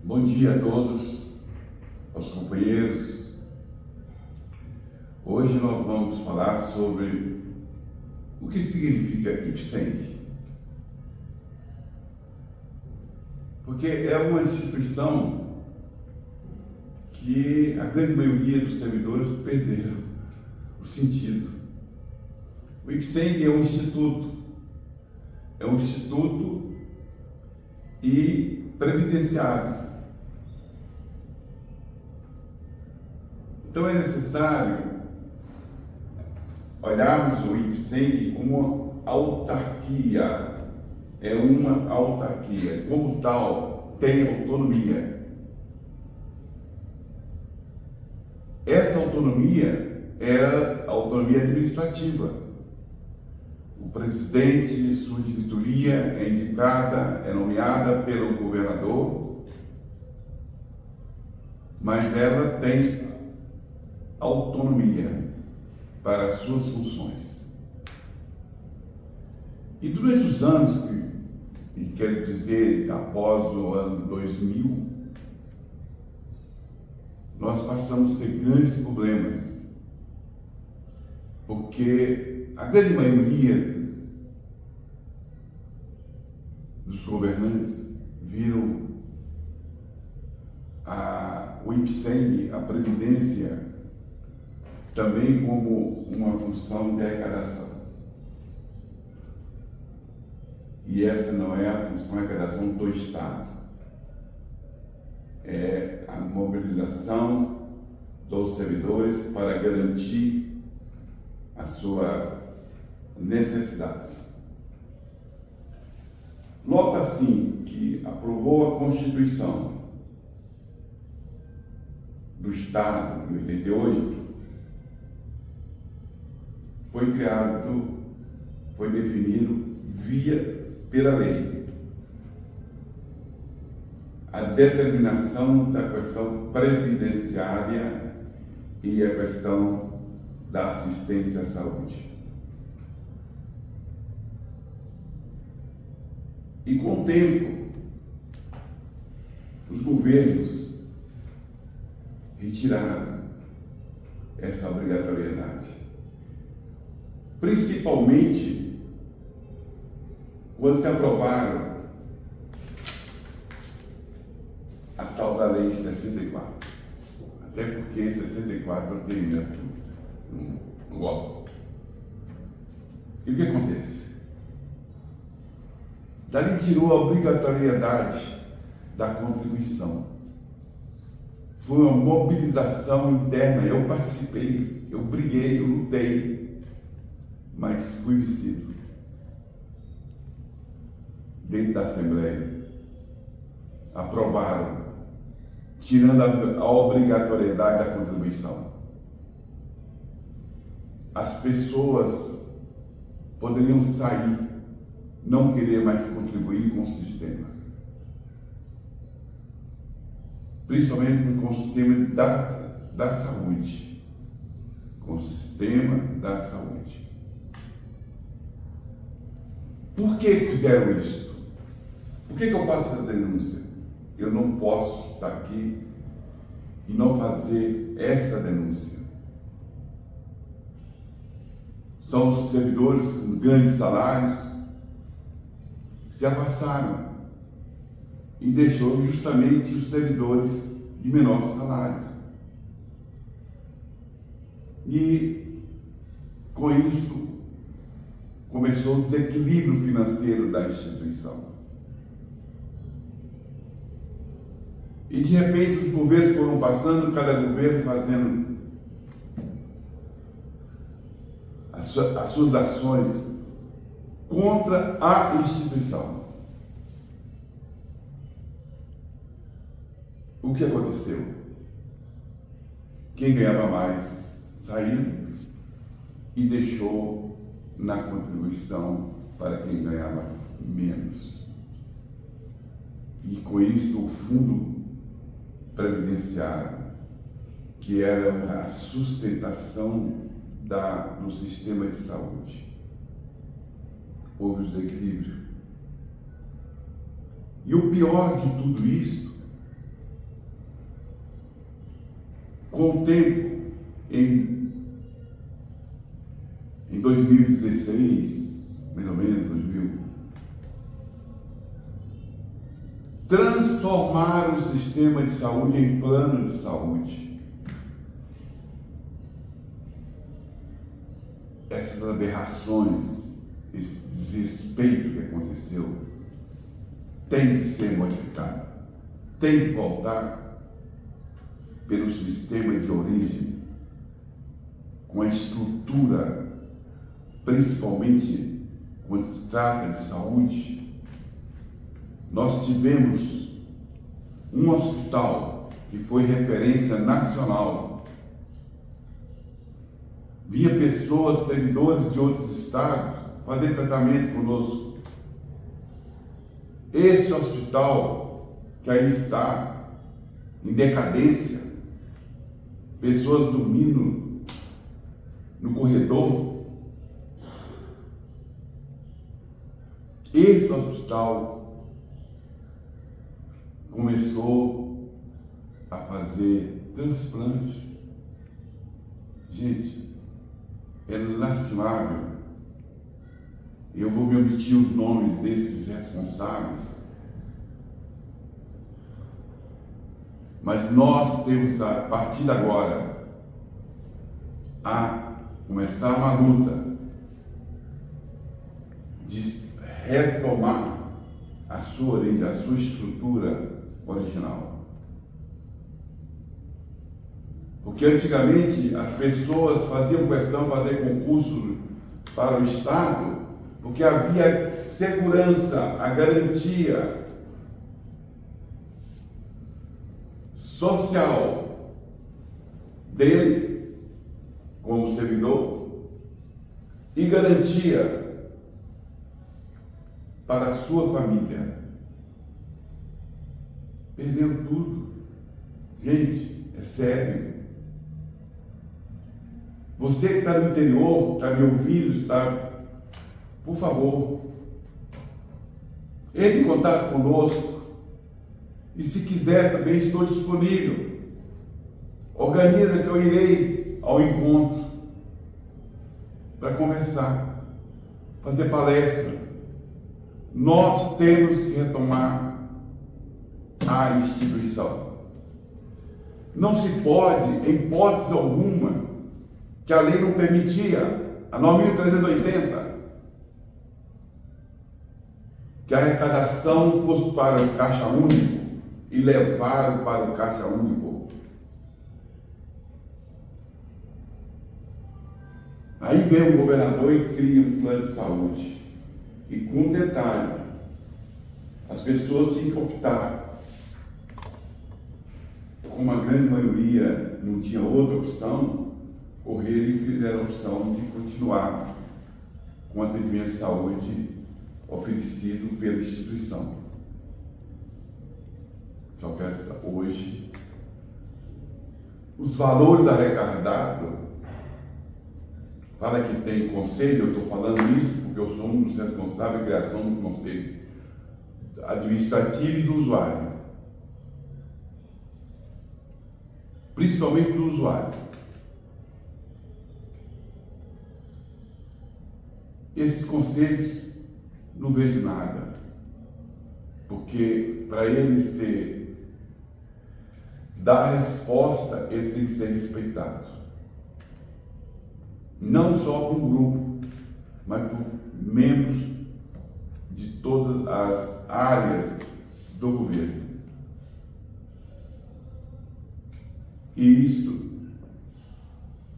Bom dia a todos, aos companheiros. Hoje nós vamos falar sobre o que significa IPSENG. Porque é uma instituição que a grande maioria dos servidores perderam o sentido. O IPSENG é um instituto e previdenciário. Então é necessário olharmos o IPSENG como uma autarquia. É uma autarquia, como tal, tem autonomia. Essa autonomia é a autonomia administrativa. O presidente, sua diretoria é indicada, é nomeada pelo governador, mas ela tem autonomia para as suas funções. E durante os anos, e quero dizer, após o ano 2000, nós passamos a ter grandes problemas, porque a grande maioria dos governantes viram o IPSENG, a Previdência, também como uma função de arrecadação. E essa não é a função de arrecadação do Estado. É a mobilização dos servidores para garantir as suas necessidades. Logo assim que aprovou a Constituição do Estado, em 88, foi definido pela lei a determinação da questão previdenciária e a questão da assistência à saúde. E com o tempo, os governos retiraram essa obrigatoriedade. Principalmente quando se aprovaram a tal da Lei 64. Até porque 64 eu tenho minhas dúvidas, não gosto. E o que acontece? Dali tirou a obrigatoriedade da contribuição. Foi uma mobilização interna, eu participei, eu briguei, eu lutei, mas fui vencido. Dentro da Assembleia, aprovaram, tirando a obrigatoriedade da contribuição. As pessoas poderiam sair, não querer mais contribuir com o sistema. Principalmente com o sistema da saúde. Com o sistema da saúde. Por que fizeram isso? Por que eu faço essa denúncia? Eu não posso estar aqui e não fazer essa denúncia. São os servidores com grandes salários se afastaram e deixou justamente os servidores de menor salário. E com isso começou o desequilíbrio financeiro da instituição. E de repente os governos foram passando, cada governo fazendo as suas ações contra a instituição. O que aconteceu? Quem ganhava mais saiu e deixou na contribuição para quem ganhava menos. E com isso o fundo previdenciário, que era a sustentação do sistema de saúde, houve o desequilíbrio. E o pior de tudo isso Com o tempo, em 2016, mais ou menos 2000, transformaram o sistema de saúde em plano de saúde. Essas aberrações, esse desrespeito que aconteceu, tem que ser modificado, tem que voltar pelo sistema de origem, com a estrutura, principalmente quando se trata de saúde. Nós tivemos um hospital que foi referência nacional. Vinha pessoas, servidores de outros estados, fazer tratamento conosco. Esse hospital que aí está em decadência, pessoas dormindo no corredor, esse hospital começou a fazer transplantes. Gente, é lastimável. Eu vou me omitir os nomes desses responsáveis, mas nós temos, a partir de agora, a começar uma luta de retomar a sua origem, a sua estrutura original. Porque antigamente as pessoas faziam questão de fazer concurso para o Estado, porque havia segurança, a garantia social dele como servidor e garantia para a sua família. Perdeu tudo. Gente, é sério. Você que está no interior, está me ouvindo, por favor, entre em contato conosco. E se quiser, também estou disponível. Organiza que eu irei ao encontro para conversar, fazer palestra. Nós temos que retomar a instituição. Não se pode, em hipótese alguma, que a lei não permitia, a 9.380, que a arrecadação fosse para o Caixa Único e levaram para o Caixa Único. Aí vem o governador e cria um plano de saúde. E com um detalhe, as pessoas tinham que optar. Como a grande maioria não tinha outra opção, correram e fizeram a opção de continuar com o atendimento de saúde oferecido pela instituição. Só que hoje, os valores arrecadados, fala que tem conselho, eu estou falando isso porque eu sou um dos responsáveis da criação do conselho administrativo e do usuário. Principalmente do usuário. Esses conselhos não vejo nada, porque para ele dar resposta, ele tem que ser respeitado. Não só por um grupo, mas por membros de todas as áreas do governo. E isso,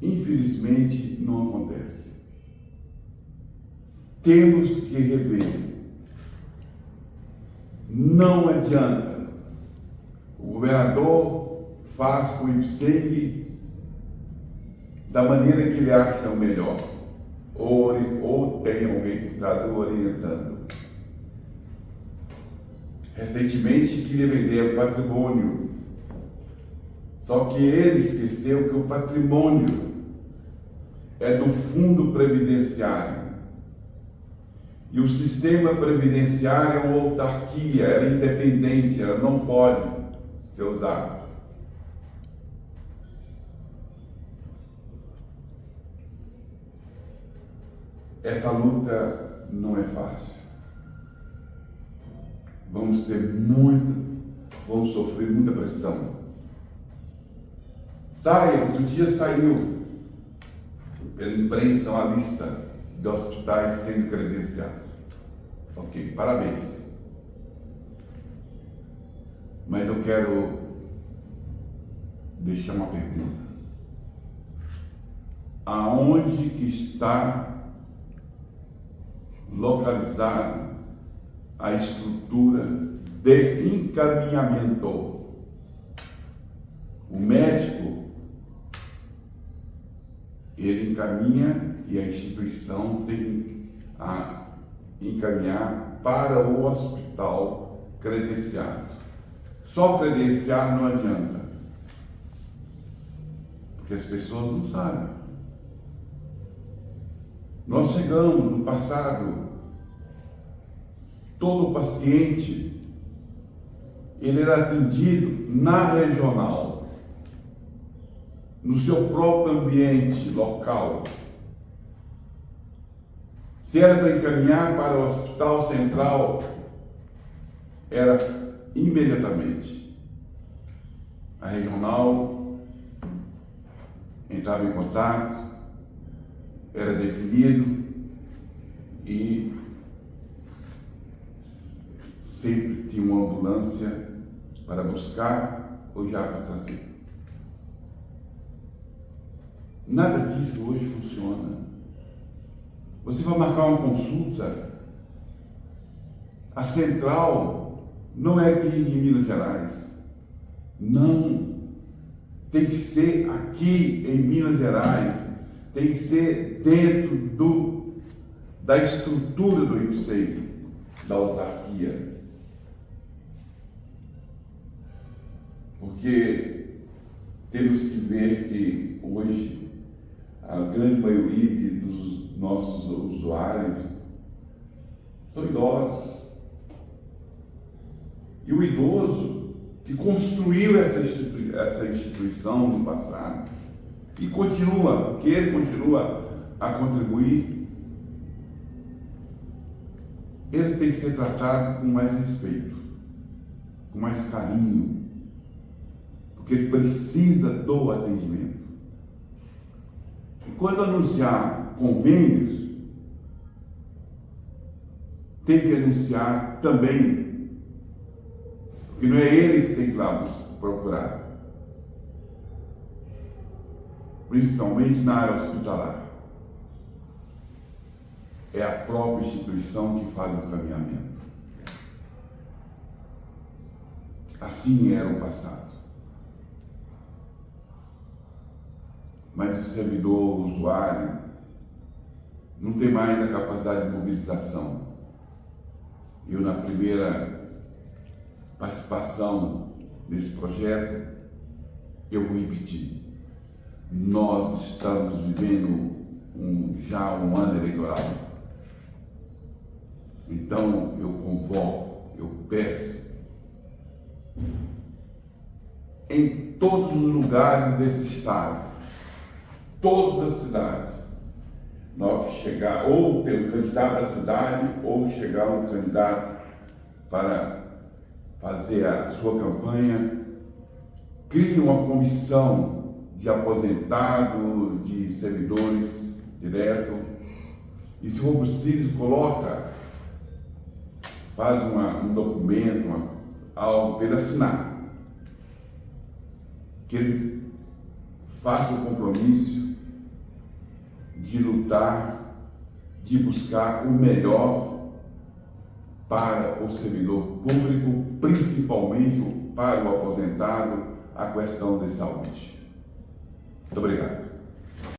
infelizmente, não acontece. Temos que rever. Não adianta. O governador faz com o IPSENG da maneira que ele acha o melhor. Ou tem alguém que está orientando. Recentemente queria vender o patrimônio. Só que ele esqueceu que o patrimônio é do fundo previdenciário. E o sistema previdenciário é uma autarquia, ela é independente, ela não pode ser usada. essa luta não é fácil. Vamos sofrer muita pressão. Outro dia saiu pela imprensa uma lista de hospitais sendo credenciados. Ok, parabéns. Mas eu quero deixar uma pergunta. Aonde que está localizada a estrutura de encaminhamento? O médico, ele encaminha e a instituição tem que encaminhar para o hospital credenciado. Só credenciar não adianta, porque as pessoas não sabem. Nós chegamos no passado, todo paciente, ele era atendido na regional, no seu próprio ambiente local. Se era para encaminhar para o hospital central, era imediatamente. A regional entrava em contato, era definido e sempre tinha uma ambulância para buscar ou já para trazer. Nada disso hoje funciona. Você vai marcar uma consulta, a central não é aqui em Minas Gerais. Não. Tem que ser aqui em Minas Gerais. Tem que ser dentro da estrutura do IPSEI, da autarquia. Porque temos que ver que hoje a grande maioria dos nossos usuários são idosos. E o idoso que construiu essa instituição no passado e continua, porque ele continua a contribuir, ele tem que ser tratado com mais respeito, com mais carinho, porque ele precisa do atendimento. E quando anunciar convênios, tem que anunciar também, porque não é ele que tem que ir lá procurar, principalmente na área hospitalar. É a própria instituição que faz o encaminhamento. Assim era o passado. Mas o servidor, o usuário, não tem mais a capacidade de mobilização. Eu, na primeira participação nesse projeto, eu vou repetir. Nós estamos vivendo já um ano eleitoral. Então, eu convoco, eu peço, em todos os lugares desse estado, todas as cidades, nós chegar, ou ter um candidato da cidade, ou chegar um candidato para fazer a sua campanha, crie uma comissão de aposentados, de servidores direto, e se for preciso, faz um documento, algo para ele assinar, que ele faça o compromisso de lutar, de buscar o melhor para o servidor público, principalmente para o aposentado, a questão de saúde. Muito obrigado.